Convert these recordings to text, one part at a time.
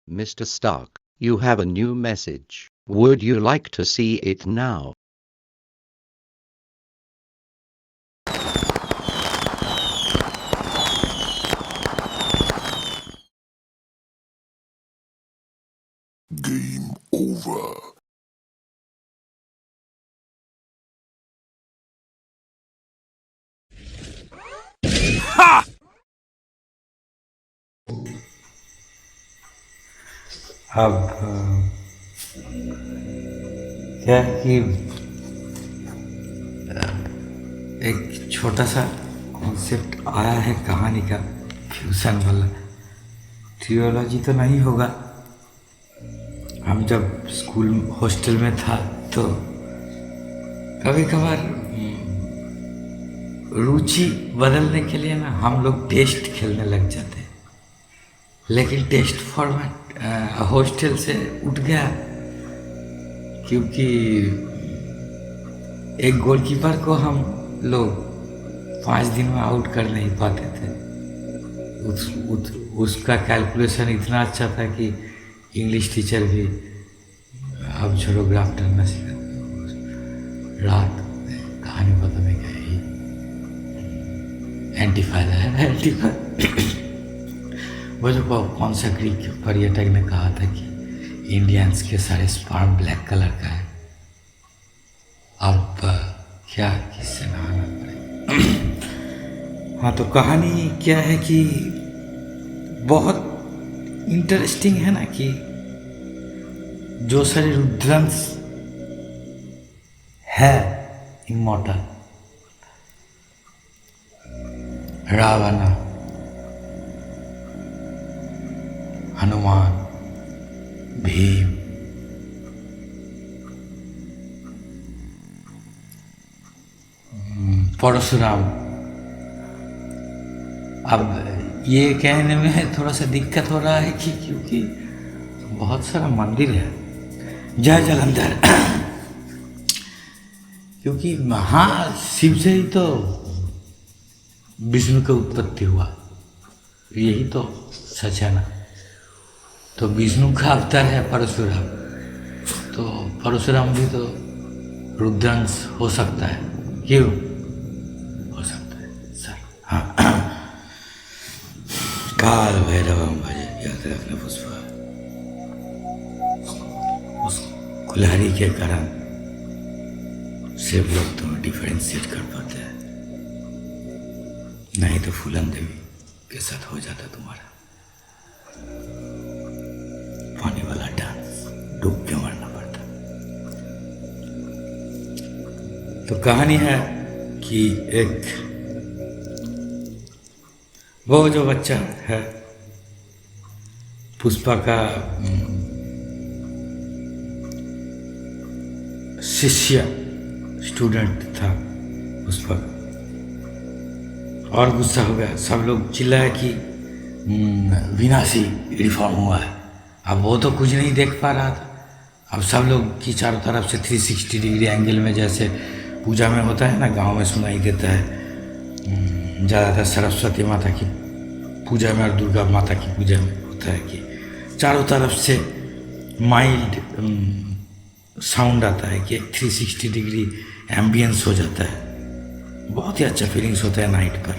Mr. Stark, you have a new message. Would you like to see it now? Game over. Ha! अब क्या कि एक छोटा सा कॉन्सेप्ट आया है कहानी का, फ्यूजन वाला। थियोलॉजी तो नहीं होगा। हम जब स्कूल हॉस्टल में था तो कभी कभार रुचि बदलने के लिए ना हम लोग टेस्ट खेलने लग जाते हैं, लेकिन टेस्ट फॉर्मेट हॉस्टल से उठ गया क्योंकि एक गोलकीपर को हम लोग 5 दिन में आउट कर नहीं पाते थे। उसका कैलकुलेशन इतना अच्छा था कि इंग्लिश टीचर भी अब छोड़ो ग्राफ टर्ना सीखा। रात कहानी पता नहीं क्या ही एंटीफायर है एंटीफायर। वो जो कौन सा ग्रीक पर्यटक ने कहा था कि इंडियंस के सारे स्पर्म ब्लैक कलर का है। अब क्या किससे नहाना पड़ेगा। हाँ, तो कहानी क्या है कि बहुत इंटरेस्टिंग है ना कि जो सारे रुद्रांश है इमॉर्टल, रावण, हनुमान, भीम, परशुराम। अब ये कहने में थोड़ा सा दिक्कत हो रहा है कि क्योंकि बहुत सारा मंदिर है जय जलंधर। क्योंकि महाशिव से ही तो विष्णु का उत्पत्ति हुआ, यही तो सच है ना। तो विष्णु का अवतार है परशुराम, तो परशुराम भी तो रुद्रांश हो सकता है। क्यों हो सकता है सर? हाँ। काल भैरवम भजे, याद रखना पुष्पा। उस कुल्हाड़ी के कारण सिर्फ लोग तुम्हें डिफरेंशिएट कर पाते हैं, नहीं तो फूलन देवी के साथ हो जाता तुम्हारा पानी वाला डांस, डूब के मरना पड़ता। तो कहानी है कि एक वो जो बच्चा है पुष्पा का शिष्य स्टूडेंट था पुष्पा का, और गुस्सा हो गया। सब लोग चिल्लाए कि विनाशी रिफॉर्म हुआ है। अब वो तो कुछ नहीं देख पा रहा था। अब सब लोग की चारों तरफ से 360 डिग्री एंगल में, जैसे पूजा में होता है ना, गांव में सुनाई देता है ज़्यादातर सरस्वती माता की पूजा में और दुर्गा माता की पूजा में होता है कि चारों तरफ से माइल्ड साउंड आता है कि 360 डिग्री एम्बियंस हो जाता है। बहुत ही अच्छा फीलिंग्स होता है नाइट पर।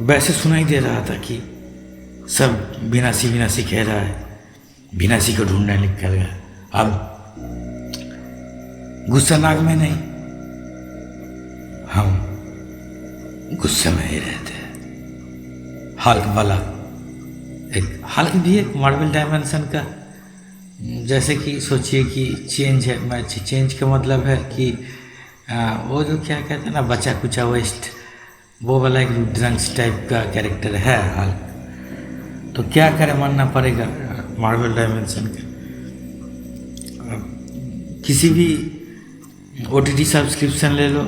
वैसे सुनाई दे रहा था कि सब विनाशी विनाशी कह रहा है, विनाशी को ढूंढने निकल गया। अब गुस्सा नाग में नहीं, हम गुस्से में ही रहते हैं। हल्क वाला एक हल्क भी एक मार्वल डायमेंशन का, जैसे कि सोचिए कि चेंज है। मैं चेंज का मतलब है कि वो जो क्या कहते हैं ना, बचा कुचा वेस्ट, वो वाला एक रुद्रांश टाइप का कैरेक्टर है हल्क। तो क्या करे, मानना पड़ेगा मार्वल डायमेंशन का। किसी भी OTT सब्सक्रिप्शन ले लो।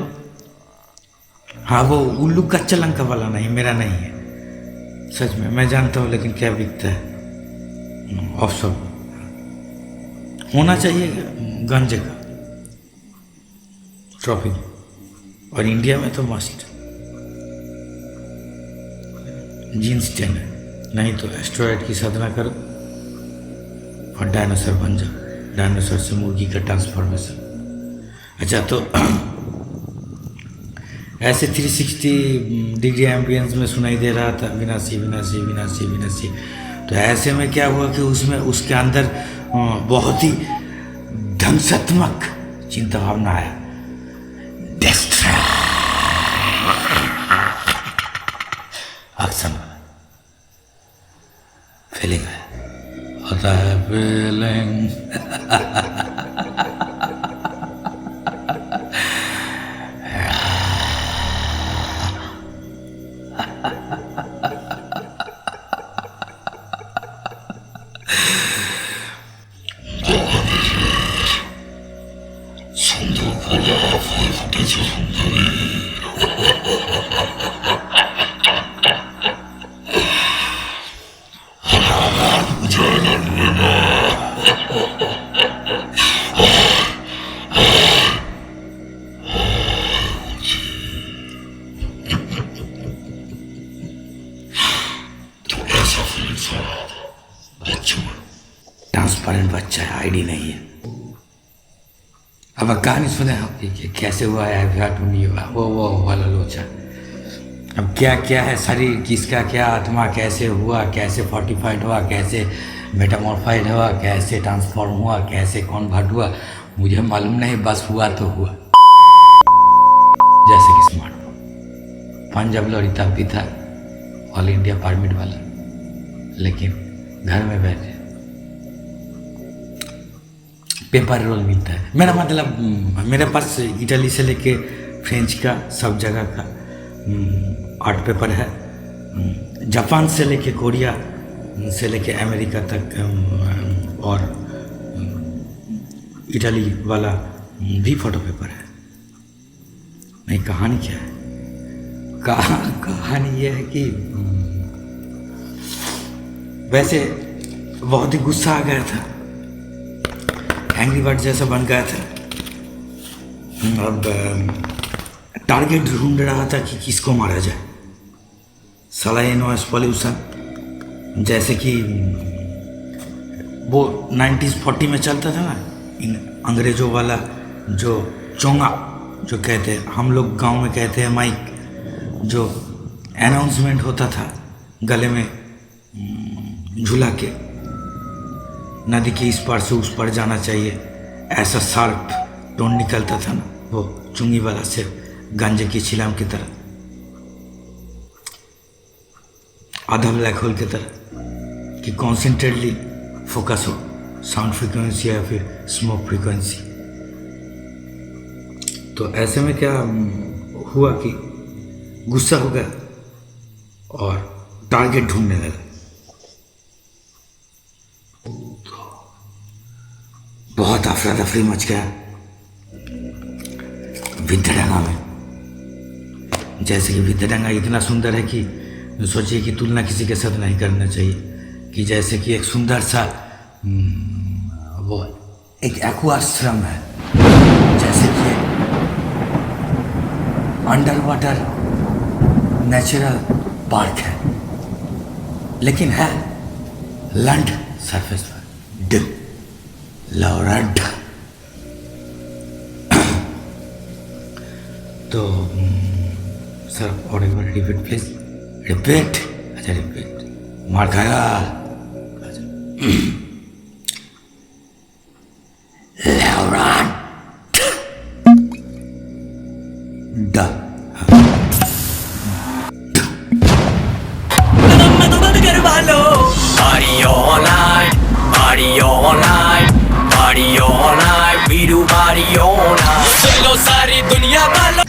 हाँ, वो उल्लू का चलंका वाला नहीं, मेरा नहीं है सच में, मैं जानता हूँ, लेकिन क्या बिकता है ऑप्शन होना चाहिए गंज का ट्रॉफी, और इंडिया में तो मस्ट जीन्स टेन है। नहीं तो एस्ट्रॉयड की साधना करो और डायनासोर बन जाओ। डायनासोर से मुर्गी का ट्रांसफॉर्मेशन। अच्छा, तो ऐसे 360 डिग्री एम्बियंस में सुनाई दे रहा था विनाशी विनाशी विनाशी विनाशी। तो ऐसे में क्या हुआ कि उसमें उसके अंदर बहुत ही ध्वंसात्मक चिंता भावना आया, एक्शन फीलिंग होता है, फीलिंग ट्रांसपेरेंट बच्चा है, आईडी नहीं है। अब कहानी सुने आप कि कैसे हुआ है, नहीं हुआ, वो वाला लोचा। अब क्या क्या है शरीर किसका, क्या आत्मा कैसे हुआ, कैसे फोर्टिफाइड हुआ, कैसे मेटामॉर्फाइड हुआ, कैसे ट्रांसफॉर्म हुआ, कैसे कन्वर्ट हुआ, मुझे मालूम नहीं, बस हुआ तो हुआ। जैसे कि स्मार्टफोन पंजाब लड़िता भी था, ऑल इंडिया परमिट वाला, लेकिन घर में बैठे पेपर रोल मिलता है। मेरा मतलब मेरे पास इटली से लेके फ्रेंच का सब जगह का आर्ट पेपर है, जापान से लेके कोरिया से लेके अमेरिका तक, और इटली वाला भी फोटो पेपर है। नहीं, कहानी क्या है? कहानी ये है कि वैसे बहुत ही गुस्सा आ गया था, एंग्री बर्ड जैसा बन गया था। अब टारगेट ढूंढ रहा था कि किसको मारा जाए। साला ये नॉइस पॉल्यूशन, जैसे कि वो 1940 में चलता था ना, इन अंग्रेजों वाला जो चोंगा जो कहते हैं, हम लोग गांव में कहते हैं माइक, जो अनाउंसमेंट होता था गले में झूला के, नदी के इस पार से उस पार जाना चाहिए, ऐसा शार्प टोन निकलता था ना, वो चुंगी वाला से गांजे की छिलाम की तरह, आधा ब्लैक होल की तरह, कि कॉन्सेंट्रेटली फोकस हो साउंड फ्रीक्वेंसी या फिर स्मोक फ्रीक्वेंसी। तो ऐसे में क्या हुआ कि गुस्सा हो गया और टारगेट ढूंढने लगा। बहुत अफरा तफरी मच गया विद्याडंगा में। जैसे कि विद्याडंगा इतना सुंदर है कि सोचिए कि तुलना किसी के साथ नहीं करना चाहिए, कि जैसे कि एक सुंदर सा वो एक एक्वाश्रम है, जैसे कि अंडर वाटर नेचुरल पार्क है, लेकिन है लैंड सरफेस पर डिप लॉरेंट। तो सर और एक बार रिपीट प्लीज, रिपीट। अच्छा रिपीट, मार खाएगा। लॉरेंट ड Party all night, party all night, party all night, we do party all night. चलो सारी दुनिया वालों।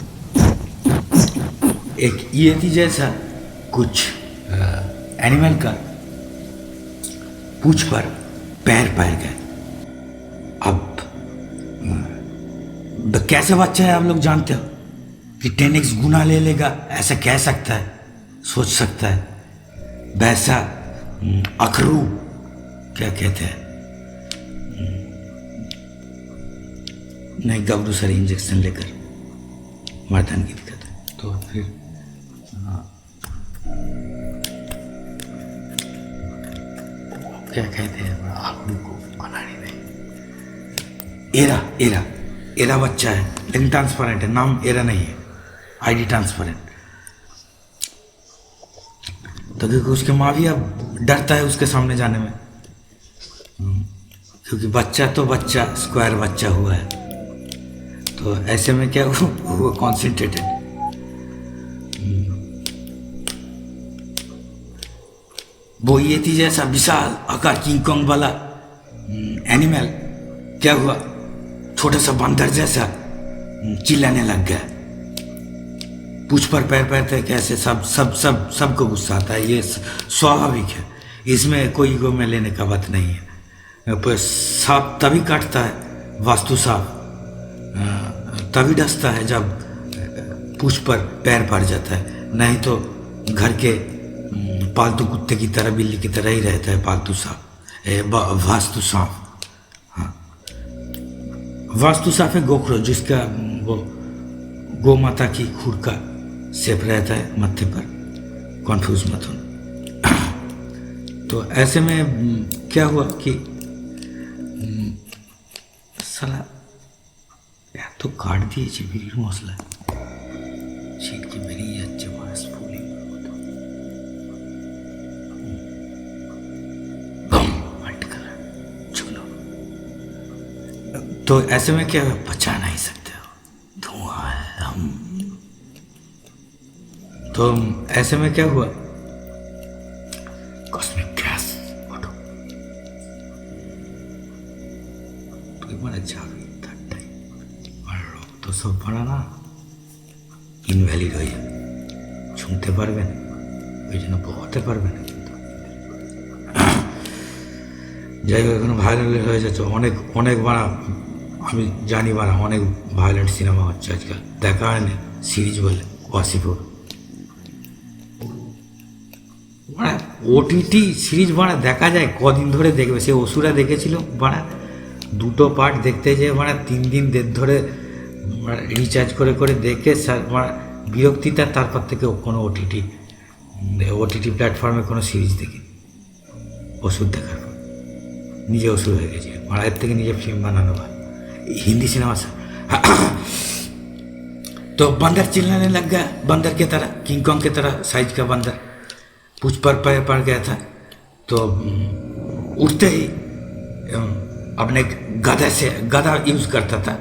एक ये थी जैसा कुछ एनिमल का पूंछ पर पैर पैर गए। अब कैसे बच्चा है, आप लोग जानते हो कि 10x गुना ले लेगा, ऐसा कह सकता है, सोच सकता है। वैसा अखरू क्या कहते हैं, नहीं गबरू सर इंजेक्शन लेकर मर्दान की दिक्कत है। तो फिर क्या कहते हैं आलू को बनाने नहीं। एरा एरा एरा बच्चा है लेकिन ट्रांसपेरेंट है, नाम एरा नहीं है, आईडी ट्रांसपेरेंट। तो क्योंकि उसके माँ भी अब डरता है उसके सामने जाने में, क्योंकि बच्चा तो बच्चा स्क्वायर बच्चा हुआ है। तो ऐसे में क्या वो कॉन्सेंट्रेटेड। वो ये थी जैसा विशाल आकार किंग कॉन्ग वाला एनिमल, क्या हुआ छोटा सा बंदर जैसा चिल्लाने लग गया। पूछ पर पैर पैर थे कैसे, सबको गुस्सा आता है, ये स्वाभाविक है, इसमें कोई ईगो में लेने का बात नहीं है। पर सांप तभी काटता है, वास्तु सांप तभी डसता है जब पूछ पर पैर पड़ जाता है, नहीं तो घर के पालतू कुत्ते की तरह बिल्ली की तरह ही रहता है पालतू सांप, वास्तु सांप। हाँ, वास्तु सांप है गोखरो, जिसका वो गौ माता की खुर का शेप रहता है मत्थे पर, कॉन्फ्यूज मत हो। तो ऐसे में क्या हुआ कि साला यार तो काट दिए मेरी मसला सीट की मेरी अच्छे मास फूली तो ऐसे में क्या बचा नहीं सकते हो, धुआं है हम। तो ऐसे में क्या हुआ, कॉस्मिक गैस उठो तो बड़ा जाग तो सब बड़ा ना ইনভ্যালিড হয়ে যাবে, শুনতে পারবেন, ওই জন্য বলতে পারবেন। যাই হোক এখন ভাইরাল হয়ে যাচ্ছে অনেক অনেক বাড়া, আমি জানি বাড়া অনেক ভায়োলেন্ট সিনেমা হচ্ছে আজকাল, দেখা হয় না সিরিজ বলে ওয়াসিপুর মানে ওটিটি সিরিজ বাড়া দেখা যায় কদিন ধরে দেখবে। সে অসুরা দেখেছিল বাড়া, দুটো পার্ট দেখতে যেয়ে বাড়া 3 দিন ধরে রিচার্জ করে করে দেখে বিরক্তিতা, তারপর থেকে কোনো ওটিটি প্ল্যাটফর্মে কোনো সিরিজ দেখি ওষুধ দেখার পর নিজে ওষুধ হয়ে গেছে। এর থেকে নিজে ফিল্ম বানানো হয় हिंदी सिनेमा से। तो बंदर चिल्लाने लग गया, बंदर की तरह, किंग कॉन्ग की तरह साइज का बंदर पूछ पर पैर पड़ गया था। तो उठते ही अपने गदा यूज करता था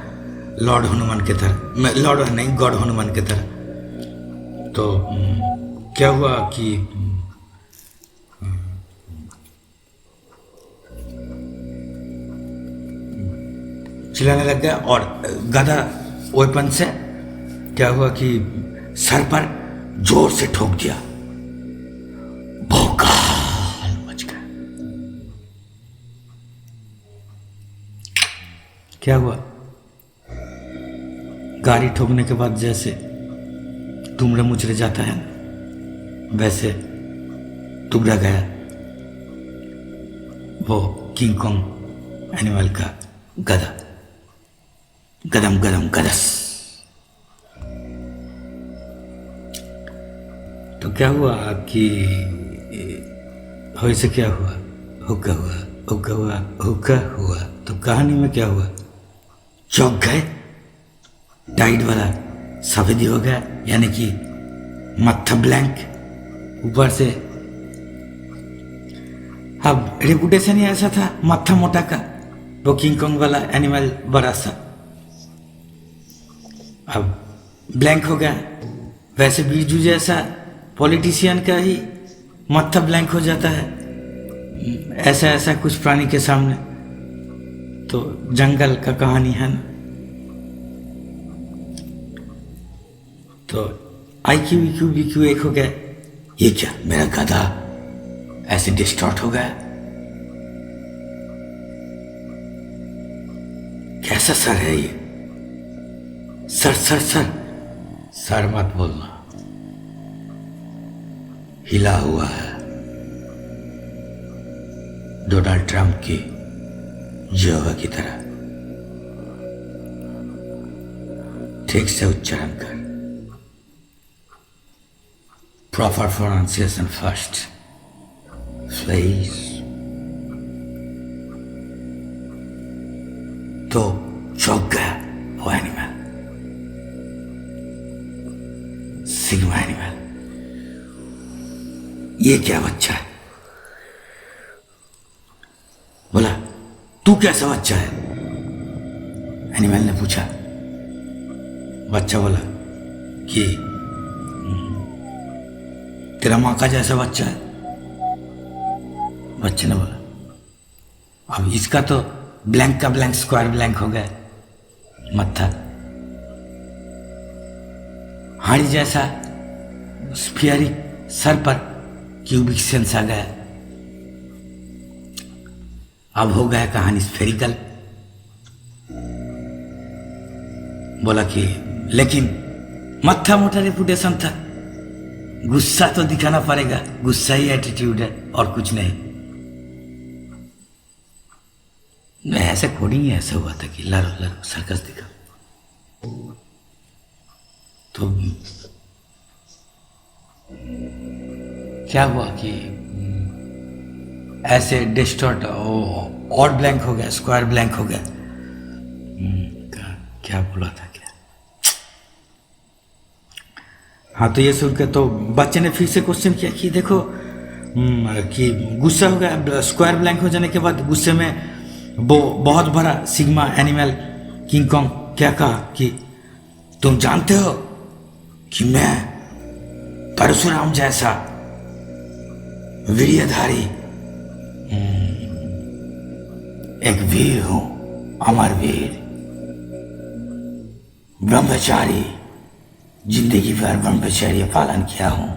लॉर्ड हनुमान की तरह, लॉर्ड नहीं गॉड हनुमान की तरह। तो क्या हुआ कि चिल्लाने लग गया और गदा वेपन से क्या हुआ कि सर पर जोर से ठोक दिया, भौकाल मच गया। क्या हुआ, गाड़ी ठोकने के बाद जैसे तुमरे मुचरे जाता है वैसे टुकड़ा गया वो किंग कॉन्ग एनिमल का गदा, गदम गदम गदस। तो क्या हुआ कि वैसे क्या हुआ, हुक्का हुआ, हुक्का हुआ, हुक्का हुआ। तो कहानी में क्या हुआ, चौक गए, टाइट वाला सफेदी हो गया, यानी कि मत्था ब्लैंक ऊपर से। अब रेपुटेशन ही ऐसा था मत्था मोटा का, वो किंग कॉन्ग वाला एनिमल बड़ा सा, अब ब्लैंक हो गया। वैसे बीजू जैसा पॉलिटिशियन का ही मत्था ब्लैंक हो जाता है ऐसा ऐसा कुछ प्राणी के सामने। तो जंगल का कहानी है ना। तो IQ EQ BQ एक हो गया, ये क्या मेरा गधा ऐसे डिस्टॉर्ट हो गया, कैसा सर है ये, सर सर सर सर मत बोलना, हिला हुआ है डोनाल्ड ट्रंप की जेहोवा की तरह। ठीक से उच्चारण कर, प्रॉपर प्रोनाउंसिएशन फर्स्ट प्लीज। तो चौंक गया वो एनिमल, सिग्मा एनिमल। ये क्या बच्चा है? बोला तू कैसा बच्चा है? एनिमल ने पूछा। बच्चा बोला कि तेरा माँ का जैसा बच्चा है। बच्चे ने बोला अब इसका तो ब्लैंक का ब्लैंक स्क्वायर ब्लैंक हो गया, मत्था हाड़ी जैसा स्फीयरिक सर पर क्यूबिक सेंस आ गया। अब हो गया कहानी स्फेरिकल। बोला कि लेकिन मत्था मोटा रेपुटेशन था, गुस्सा तो दिखाना पड़ेगा, गुस्सा ही एटीट्यूड है और कुछ नहीं। ऐसे कोडिंग ही ऐसा हुआ था कि लारो लारो सर्कस दिखा। तो क्या हुआ कि ऐसे डिस्टॉर्ट और ब्लैंक हो गया, स्क्वायर ब्लैंक हो गया। क्या बोला था क्या? हाँ, तो ये सुनकर तो बच्चे ने फिर से क्वेश्चन किया कि देखो कि गुस्सा हो गया, स्क्वायर ब्लैंक हो जाने के बाद गुस्से में वो बहुत बड़ा सिग्मा एनिमल किंग कॉन्ग क्या कहा कि तुम जानते हो कि मैं परशुराम जैसा वीर्यधारी एक वीर हूं, अमर वीर, ब्रह्मचारी, जिंदगी भर ब्रह्मचर्य पालन किया हूं,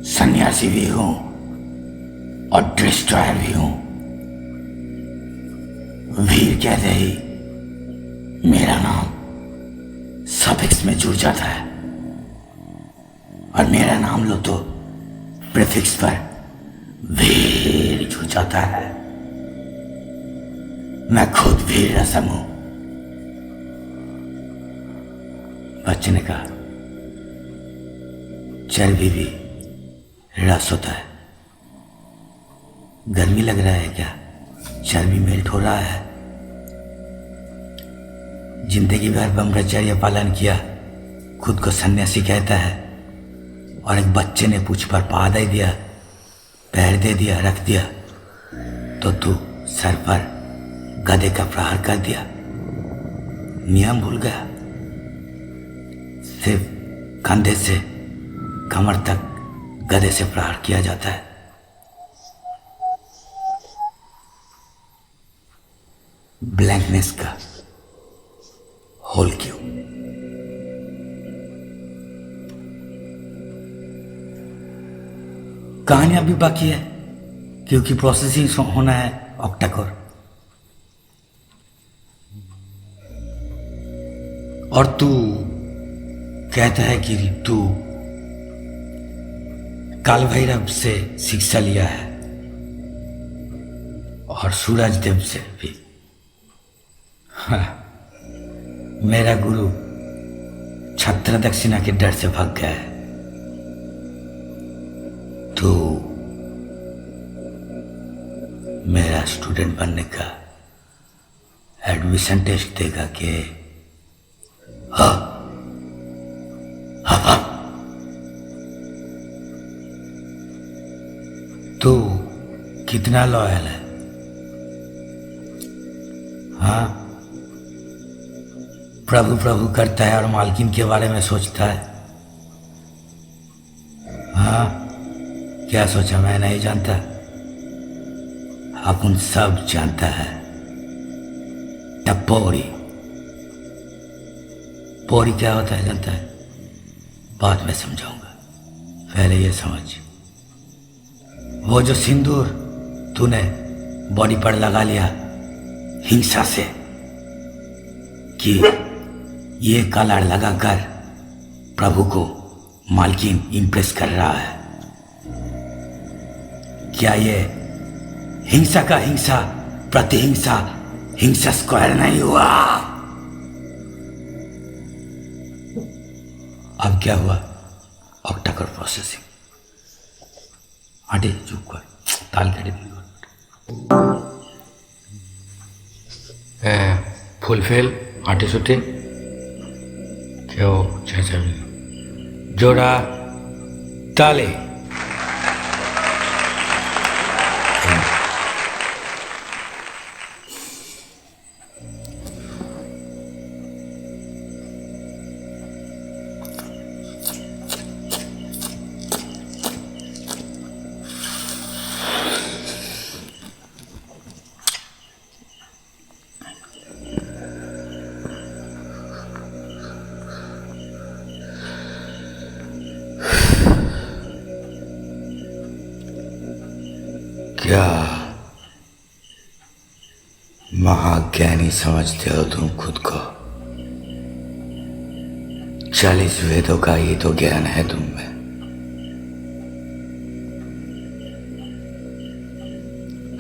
सन्यासी भी हूं और डिस्ट्रॉयर भी हूं। वीर कहते ही मेरा नाम सफिक्स में जुड़ जाता है और मेरा नाम लो तो प्रीफिक्स पर वीर जुड़ जाता है। मैं खुद वीर रसम हूं। बच्चे ने कहा चर्बी भी रस होता है। गर्मी लग रहा है क्या? चर्बी मेल्ट हो रहा है। जिंदगी भर ब्रह्मचर्य पालन किया, खुद को सन्यासी कहता है, और एक बच्चे ने पूछ पर पा दे दिया, पैर दे दिया, रख दिया, तो तू सर पर गधे का प्रहार कर दिया। नियम भूल गया। सिर्फ कंधे से कमर तक गधे से प्रहार किया जाता है। ब्लैंकनेस का होल क्यों? कहानी अभी बाकी है क्योंकि प्रोसेसिंग होना है ऑक्टा-कोर। और तू कहता है कि तू काल भैरव से शिक्षा लिया है और सूरज देव से भी। हाँ, मेरा गुरु छत्र दक्षिणा के डर से भाग गया है। तो मेरा स्टूडेंट बनने का एडमिशन टेस्ट देगा कि हाँ हाँ हाँ। तो कितना लॉयल है? हाँ, प्रभु प्रभु करता है और मालकिन के बारे में सोचता है। हाँ, क्या सोचा? मैं नहीं जानता, अपन सब जानता है। टपोरी पोरी क्या होता है जानता है? बाद में समझाऊंगा, पहले ये समझ। वो जो सिंदूर तूने बॉडी पर लगा लिया हिंसा से कि ये कलर लगाकर प्रभु को मालकिन इंप्रेस कर रहा है, क्या ये हिंसा का हिंसा प्रतिहिंसा हिंसा स्क्वायर नहीं हुआ? अब क्या हुआ? Octa-core processing. हटे चुप कर, ताल कटे। फुलफिल आटे सुटे क्यों चाचा जोड़ा ताले क्या महाज्ञानी समझते हो तुम खुद को? 40 वेदों का ही तो ज्ञान है तुम में।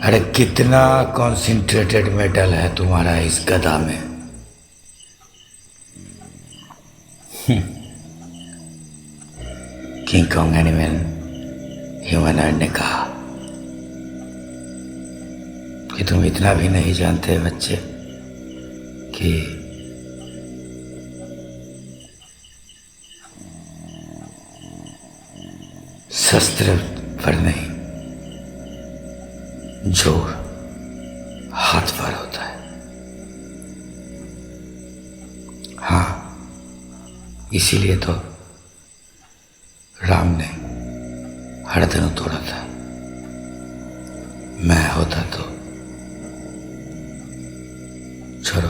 अरे कितना कॉन्सेंट्रेटेड मेटल है तुम्हारा इस गदा में। किंग कॉन्ग एनिमल ह्यूमनॉइड ने कहा कि तुम इतना भी नहीं जानते बच्चे कि शस्त्र पर नहीं जोर हाथ पर होता है। हाँ, इसीलिए तो राम ने हरदनू तोड़ा था। मैं होता तो छोड़ो,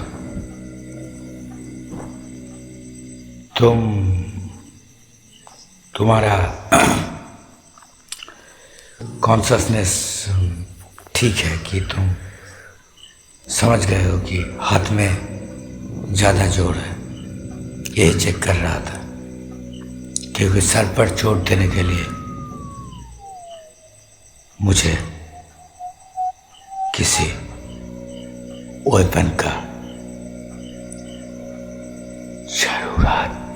तुम्हारा कॉन्शसनेस ठीक है कि तुम समझ गए हो कि हाथ में ज़्यादा जोर है। यही चेक कर रहा था क्योंकि सर पर चोट देने के लिए मुझे किसी वेपन का जरूरत